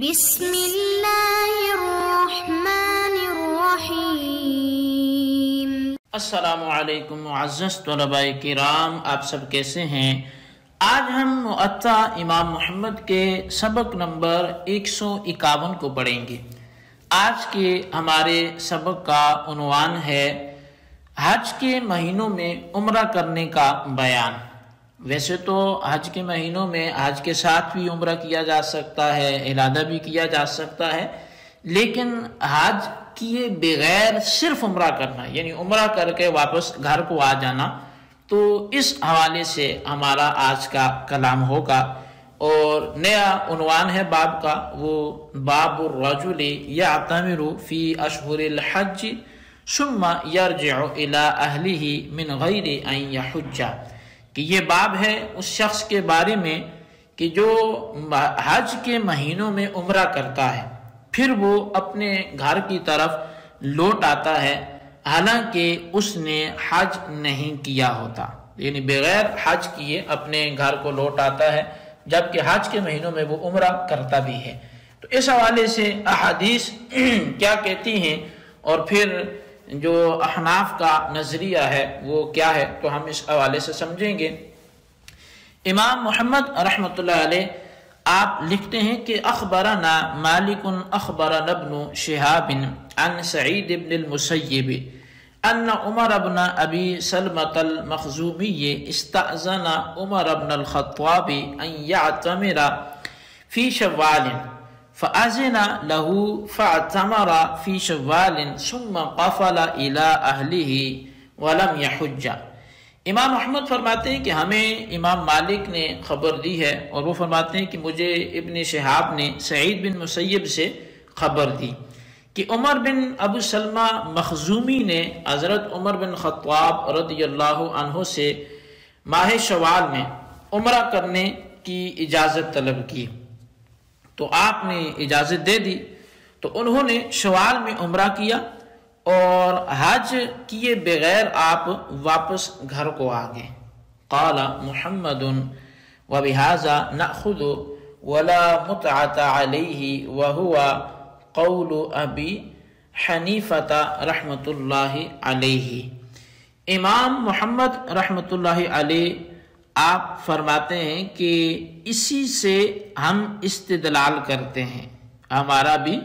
بسم اللہ الرحمن الرحیم۔ السلام علیکم معزز طلباء کرام، آپ سب کیسے ہیں؟ آج ہم مؤطا امام محمد کے سبق نمبر 151 کو پڑھیں گے۔ آج کے ہمارے سبق کا عنوان ہے حج کے مہینوں میں عمرہ کرنے کا بیان۔ ویسے تو حج کے مہینوں میں حج کے ساتھ بھی عمرہ کیا جا سکتا ہے، علادہ بھی کیا جا سکتا ہے، لیکن حج کیے بغیر صرف عمرہ کرنا یعنی عمرہ کر کے واپس گھر کو آ جانا، تو اس حوالے سے ہمارا آج کا کلام ہوگا۔ اور نیا عنوان ہے باب کا، وہ باب الرجل یعتمر فی اشہر الحج ثم یرجع الی اہلہ من غیر ان یحج، کہ یہ باب ہے اس شخص کے بارے میں کہ جو حج کے مہینوں میں عمرہ کرتا ہے پھر وہ اپنے گھر کی طرف لوٹ آتا ہے حالانکہ اس نے حج نہیں کیا ہوتا، یعنی بغیر حج کیے اپنے گھر کو لوٹ آتا ہے جبکہ حج کے مہینوں میں وہ عمرہ کرتا بھی ہے۔ تو اس حوالے سے احادیث کیا کہتی ہیں اور پھر جو احناف کا نظریہ ہے وہ کیا ہے، تو ہم اس حوالے سے سمجھیں گے۔ امام محمد رحمۃ اللہ علیہ آپ لکھتے ہیں کہ اخبرنا مالک اخبرنا ابن شہاب عن سعید بن المسیب ان عمر بن ابی سلمۃ المخزومی استأذن عمر بن الخطاب ان يعتمر فی شوال فأذن له فاعتمر في شوال ثم قفل إلى أهله ولم يحج۔ امام محمد فرماتے ہیں کہ ہمیں امام مالک نے خبر دی ہے، اور وہ فرماتے ہیں کہ مجھے ابن شہاب نے سعید بن مسیب سے خبر دی کہ عمر بن ابو سلمہ مخزومی نے حضرت عمر بن خطاب رضی اللہ عنہ سے ماہ شوال میں عمرہ کرنے کی اجازت طلب کی، تو آپ نے اجازت دے دی، تو انہوں نے شوال میں عمرہ کیا اور حج کیے بغیر آپ واپس گھر کو آ گئے۔ قال محمد وبہذا نأخذ ولا متعة علیہ وهو قول ابی حنیفۃ رحمۃ اللہ علیہ۔ امام محمد رحمۃ اللہ علیہ آپ فرماتے ہیں کہ اسی سے ہم استدلال کرتے ہیں، ہمارا بھی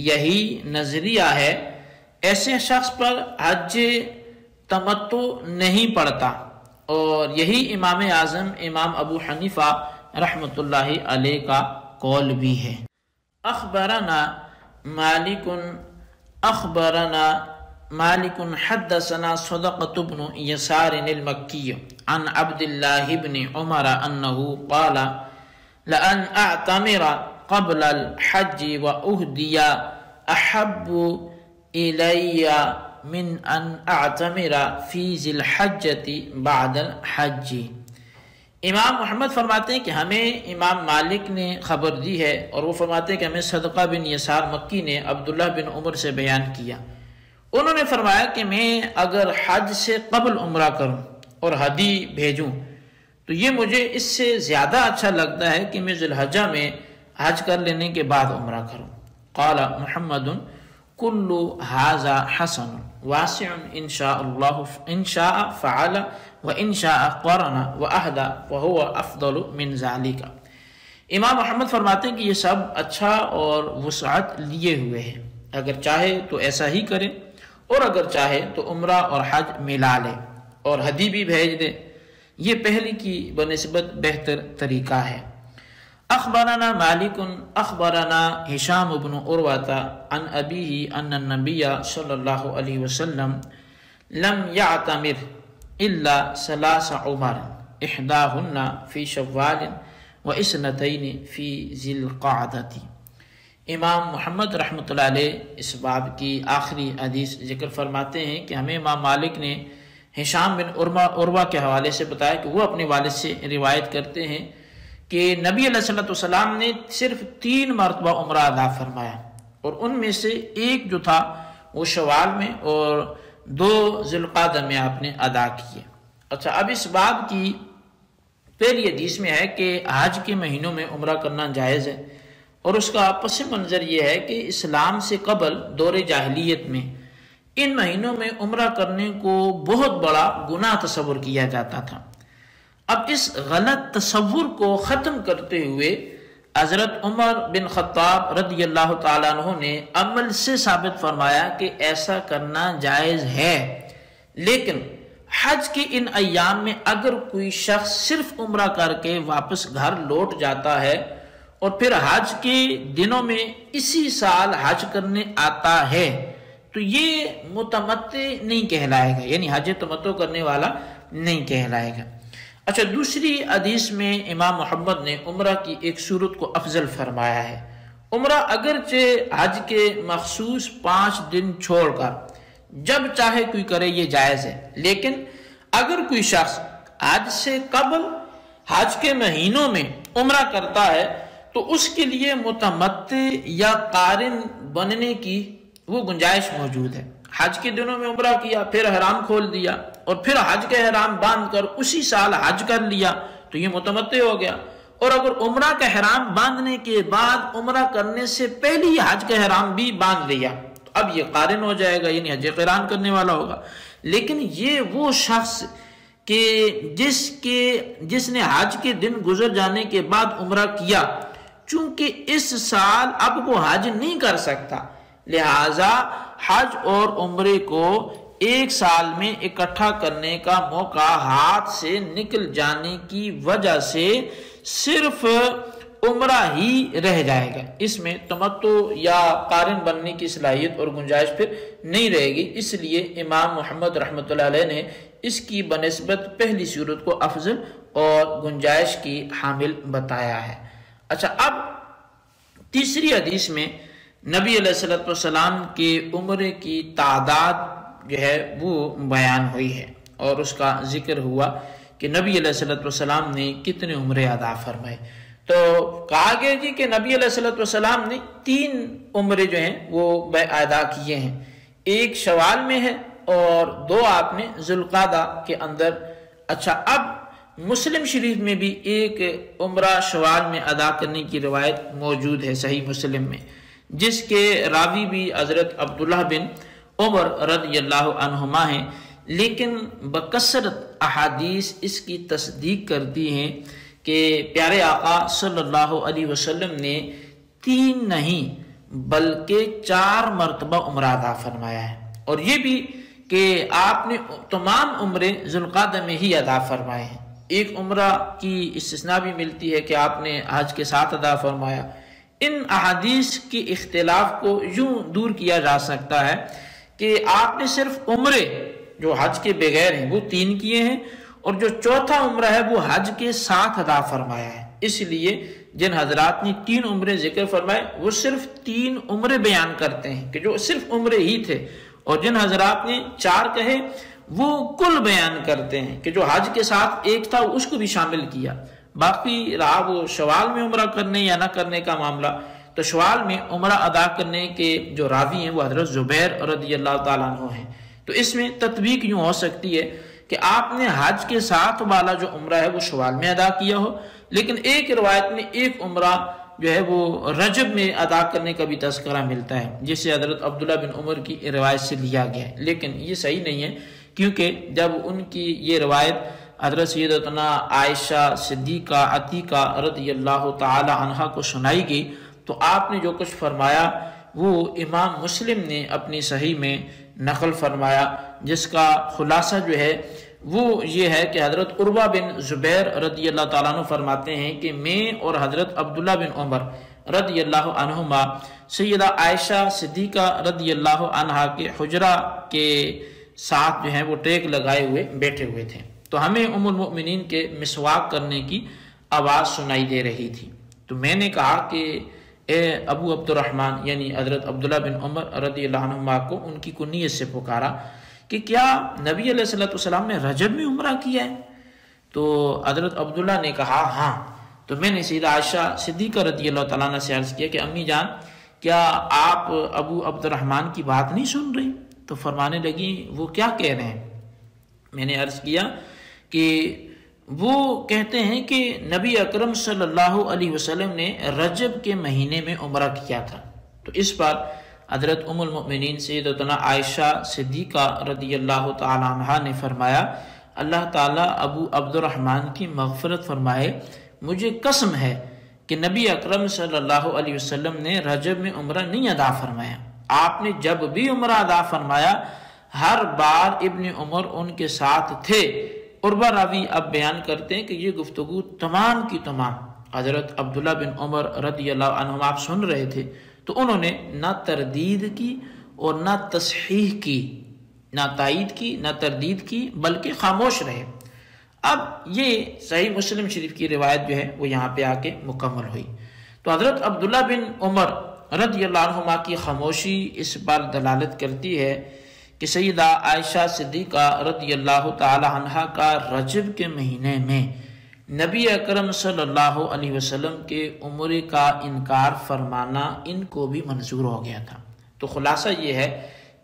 یہی نظریہ ہے، ایسے شخص پر حج تمتع نہیں پڑتا، اور یہی امام اعظم امام ابو حنیفہ رحمۃ اللہ علیہ کا قول بھی ہے۔ اخبرنا مالک حدثنا صدقة بن يسار المكي عن عبد الله بن عمر أنه قال لأن أعتمر قبل الحج وأهدي أحب إلي من أن أعتمر في ذي الحجة بعد الحج۔ امام محمد فرماتے ہیں کہ ہمیں امام مالک نے خبر دی ہے، اور وہ فرماتے ہیں کہ ہمیں صدقہ بن یسار مکی نے عبداللہ بن عمر سے بیان کیا، انہوں نے فرمایا کہ میں اگر حج سے قبل عمرہ کروں اور ہدی بھیجوں تو یہ مجھے اس سے زیادہ اچھا لگتا ہے کہ میں ذی الحجہ میں حج کر لینے کے بعد عمرہ کروں۔ قال محمد کل ھذا حسن واسع ان شاء اللہ ان شاء فعل وان شاء قرن واہدى وهو افضل من ذلك۔ امام محمد فرماتے ہیں کہ یہ سب اچھا اور وسعت لیے ہوئے ہیں، اگر چاہے تو ایسا ہی کرے اور اگر چاہے تو عمرہ اور حج ملا لے اور ہدی بھی بھیج دے، یہ پہلی کی بنسبت بہتر طریقہ ہے۔ اخبرنا مالک اخبرنا ہشام بن عروۃ عن ابیہ ان النبی صلی اللہ علیہ وسلم لم یعتمر الا ثلاث عمر احداہن فی شوال واثنتین فی ذی القعدۃ۔ امام محمد رحمۃ اللہ علیہ اس باب کی آخری حدیث ذکر فرماتے ہیں کہ ہمیں امام مالک نے ہشام بن عروہ کے حوالے سے بتایا کہ وہ اپنے والد سے روایت کرتے ہیں کہ نبی علیہ السلام نے صرف 3 مرتبہ عمرہ ادا فرمایا، اور ان میں سے ایک جو تھا وہ شوال میں اور 2 ذی القعدہ میں آپ نے ادا کیے۔ اچھا، اب اس باب کی پہلی حدیث میں ہے کہ حج کے مہینوں میں عمرہ کرنا جائز ہے، اور اس کا پس منظر یہ ہے کہ اسلام سے قبل دور جاہلیت میں ان مہینوں میں عمرہ کرنے کو بہت بڑا گناہ تصور کیا جاتا تھا۔ اب اس غلط تصور کو ختم کرتے ہوئے حضرت عمر بن خطاب رضی اللہ تعالیٰ عنہ نے عمل سے ثابت فرمایا کہ ایسا کرنا جائز ہے، لیکن حج کے ان ایام میں اگر کوئی شخص صرف عمرہ کر کے واپس گھر لوٹ جاتا ہے اور پھر حج کے دنوں میں اسی سال حج کرنے آتا ہے تو یہ متمتع نہیں کہلائے گا، یعنی حج تمتع کرنے والا نہیں کہلائے گا۔ اچھا، دوسری حدیث میں امام محمد نے عمرہ کی ایک صورت کو افضل فرمایا ہے۔ عمرہ اگرچہ حج کے مخصوص 5 دن چھوڑ کر جب چاہے کوئی کرے یہ جائز ہے، لیکن اگر کوئی شخص حج سے قبل حج کے مہینوں میں عمرہ کرتا ہے تو اس کے لیے متمتع یا قارن بننے کی وہ گنجائش موجود ہے۔ حج کے دنوں میں عمرہ کیا، پھر احرام کھول دیا اور پھر حج کا احرام باندھ کر اسی سال حج کر لیا تو یہ متمتع ہو گیا، اور اگر عمرہ کا احرام باندھنے کے بعد عمرہ کرنے سے پہلے ہی حج کا احرام بھی باندھ لیا تو اب یہ قارن ہو جائے گا، یعنی حج قران کرنے والا ہوگا۔ لیکن یہ وہ شخص کہ جس نے حج کے دن گزر جانے کے بعد عمرہ کیا، چونکہ اس سال اب وہ حج نہیں کر سکتا، لہذا حج اور عمرے کو ایک سال میں اکٹھا کرنے کا موقع ہاتھ سے نکل جانے کی وجہ سے صرف عمرہ ہی رہ جائے گا، اس میں تمتع یا قارن بننے کی صلاحیت اور گنجائش پھر نہیں رہے گی۔ اس لیے امام محمد رحمۃ اللہ علیہ نے اس کی بنسبت پہلی صورت کو افضل اور گنجائش کی حامل بتایا ہے۔ اچھا، اب تیسری حدیث میں نبی علیہ السلام کے عمرے کی تعداد جو ہے وہ بیان ہوئی ہے، اور اس کا ذکر ہوا کہ نبی علیہ السلام نے کتنے عمرے ادا فرمائے۔ تو کہا گیا جی کہ نبی علیہ السلام نے 3 عمرے جو ہیں وہ ادا کیے ہیں، ایک شوال میں ہے اور 2 آپ نے ذوالقعدہ کے اندر۔ اچھا، اب مسلم شریف میں بھی ایک عمرہ شوال میں ادا کرنے کی روایت موجود ہے صحیح مسلم میں، جس کے راوی بھی حضرت عبداللہ بن عمر رضی اللہ عنہما ہیں، لیکن بکثرت احادیث اس کی تصدیق کرتی ہیں کہ پیارے آقا صلی اللہ علیہ وسلم نے 3 نہیں بلکہ 4 مرتبہ عمرہ ادا فرمایا ہے، اور یہ بھی کہ آپ نے تمام عمرے ذوالقعدہ میں ہی ادا فرمائے ہیں۔ ایک عمرہ کی استثناء بھی ملتی ہے کہ آپ نے حج کے ساتھ ادا فرمایا۔ ان احادیث کے اختلاف کو یوں دور کیا جا سکتا ہے کہ آپ نے صرف عمرے جو حج کے بغیر ہیں وہ 3 کیے ہیں، اور جو چوتھا عمرہ ہے وہ حج کے ساتھ ادا فرمایا ہے۔ اس لیے جن حضرات نے 3 عمرے ذکر فرمائے وہ صرف 3 عمرے بیان کرتے ہیں کہ جو صرف عمرے ہی تھے، اور جن حضرات نے 4 کہے وہ کل بیان کرتے ہیں کہ جو حج کے ساتھ ایک تھا اس کو بھی شامل کیا۔ باقی رہا وہ شوال میں عمرہ کرنے یا نہ کرنے کا معاملہ، تو شوال میں عمرہ ادا کرنے کے جو راوی ہیں وہ حضرت زبیر رضی اللہ تعالیٰ عنہ ہیں۔ تو اس میں تطبیق یوں ہو سکتی ہے کہ آپ نے حج کے ساتھ والا جو عمرہ ہے وہ شوال میں ادا کیا ہو، لیکن ایک روایت میں ایک عمرہ جو ہے وہ رجب میں ادا کرنے کا بھی تذکرہ ملتا ہے، جسے حضرت عبداللہ بن عمر کی روایت سے لیا گیا ہے، لیکن یہ صحیح نہیں ہے، کیونکہ جب ان کی یہ روایت حضرت سیدتنا عائشہ صدیقہ عتیقہ رضی اللہ تعالی عنہا کو سنائی گئی تو آپ نے جو کچھ فرمایا وہ امام مسلم نے اپنی صحیح میں نقل فرمایا، جس کا خلاصہ جو ہے وہ یہ ہے کہ حضرت عروہ بن زبیر رضی اللہ تعالیٰ عنہ فرماتے ہیں کہ میں اور حضرت عبداللہ بن عمر رضی اللہ عنہما سیدہ عائشہ صدیقہ رضی اللہ عنہا کے حجرہ کے ساتھ جو ہیں وہ ٹیک لگائے ہوئے بیٹھے ہوئے تھے، تو ہمیں ام المؤمنین کے مسواک کرنے کی آواز سنائی دے رہی تھی، تو میں نے کہا کہ اے ابو عبد الرحمن، یعنی حضرت عبداللہ بن عمر رضی اللہ عنہما کو ان کی کنیت سے پکارا کہ کیا نبی علیہ السلام نے رجب میں عمرہ کیا ہے؟ تو حضرت عبداللہ نے کہا ہاں۔ تو میں نے سیدہ عائشہ صدیقہ رضی اللہ تعالیٰ عنہ سے عرض کیا کہ امی جان کیا آپ ابو عبد الرحمن کی بات نہیں سن رہی؟ تو فرمانے لگی وہ کیا کہہ رہے ہیں؟ میں نے عرض کیا کہ وہ کہتے ہیں کہ نبی اکرم صلی اللہ علیہ وسلم نے رجب کے مہینے میں عمرہ کیا تھا۔ تو اس پر حضرت ام المؤمنین سیدتنا عائشہ صدیقہ رضی اللہ تعالی عنہا نے فرمایا، اللہ تعالیٰ ابو عبد الرحمن کی مغفرت فرمائے، مجھے قسم ہے کہ نبی اکرم صلی اللہ علیہ وسلم نے رجب میں عمرہ نہیں ادا فرمایا۔ آپ نے جب بھی عمرہ ادا فرمایا ہر بار ابن عمر ان کے ساتھ تھے۔ عروہ راوی اب بیان کرتے ہیں کہ یہ گفتگو تمام کی تمام حضرت عبداللہ بن عمر رضی اللہ عنہم آپ سن رہے تھے، تو انہوں نے نہ تردید کی اور نہ تصحیح کی، نہ تائید کی نہ تردید کی، بلکہ خاموش رہے۔ اب یہ صحیح مسلم شریف کی روایت جو ہے وہ یہاں پہ آ کے مکمل ہوئی۔ تو حضرت عبداللہ بن عمر رضی اللہ عنہما کی خاموشی اس پر دلالت کرتی ہے کہ سیدہ عائشہ صدیقہ رضی اللہ تعالی عنہا کا رجب کے مہینے میں نبی اکرم صلی اللہ علیہ وسلم کے عمرے کا انکار فرمانا ان کو بھی منظور ہو گیا تھا۔ تو خلاصہ یہ ہے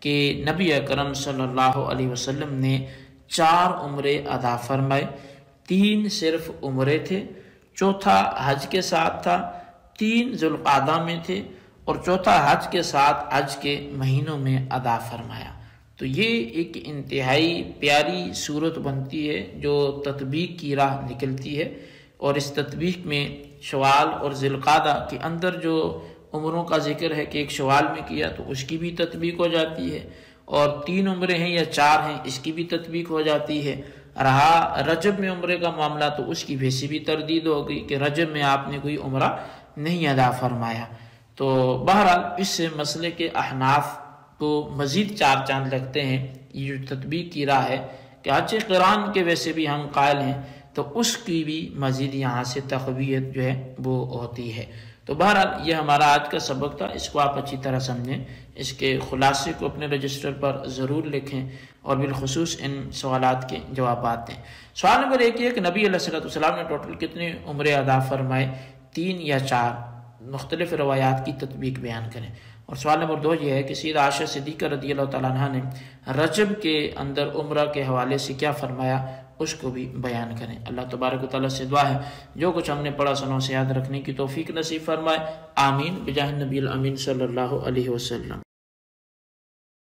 کہ نبی اکرم صلی اللہ علیہ وسلم نے 4 عمرے ادا فرمائے، 3 صرف عمرے تھے، چوتھا حج کے ساتھ تھا، 3 ذوالقعدہ میں تھے اور چوتھا حج کے ساتھ حج کے مہینوں میں ادا فرمایا۔ تو یہ ایک انتہائی پیاری صورت بنتی ہے جو تطبیق کی راہ نکلتی ہے، اور اس تطبیق میں شوال اور ذی القعدہ کے اندر جو عمروں کا ذکر ہے کہ ایک شوال میں کیا تو اس کی بھی تطبیق ہو جاتی ہے، اور 3 عمرے ہیں یا 4 ہیں اس کی بھی تطبیق ہو جاتی ہے۔ رہا رجب میں عمرے کا معاملہ تو اس کی ویسی بھی تردید ہو گئی کہ رجب میں آپ نے کوئی عمرہ نہیں ادا فرمایا۔ تو بہرحال اس مسئلے کے احناف کو مزید 4 چاند لگتے ہیں۔ یہ جو تطبیق کی راہ ہے کہ حج قران کے ویسے بھی ہم قائل ہیں، تو اس کی بھی مزید یہاں سے تقویت جو ہے وہ ہوتی ہے۔ تو بہرحال یہ ہمارا آج کا سبق تھا، اس کو آپ اچھی طرح سمجھیں، اس کے خلاصے کو اپنے رجسٹر پر ضرور لکھیں اور بالخصوص ان سوالات کے جوابات دیں۔ سوال نمبر 1 یہ کہ نبی علیہ السلام نے ٹوٹل کتنے عمرے ادا فرمائے، 3 یا 4؟ مختلف روایات کی تطبیق بیان کریں۔ اور سوال نمبر 2 یہ ہے کہ سیدہ عائشہ صدیقہ رضی اللہ تعالیٰ عنہ نے رجب کے اندر عمرہ کے حوالے سے کیا فرمایا، اس کو بھی بیان کریں۔ اللہ تبارک و تعالیٰ سے دعا ہے جو کچھ ہم نے پڑھا سنوں سے یاد رکھنے کی توفیق نصیب فرمائے، آمین بجاہ نبی الامین صلی اللہ علیہ وسلم۔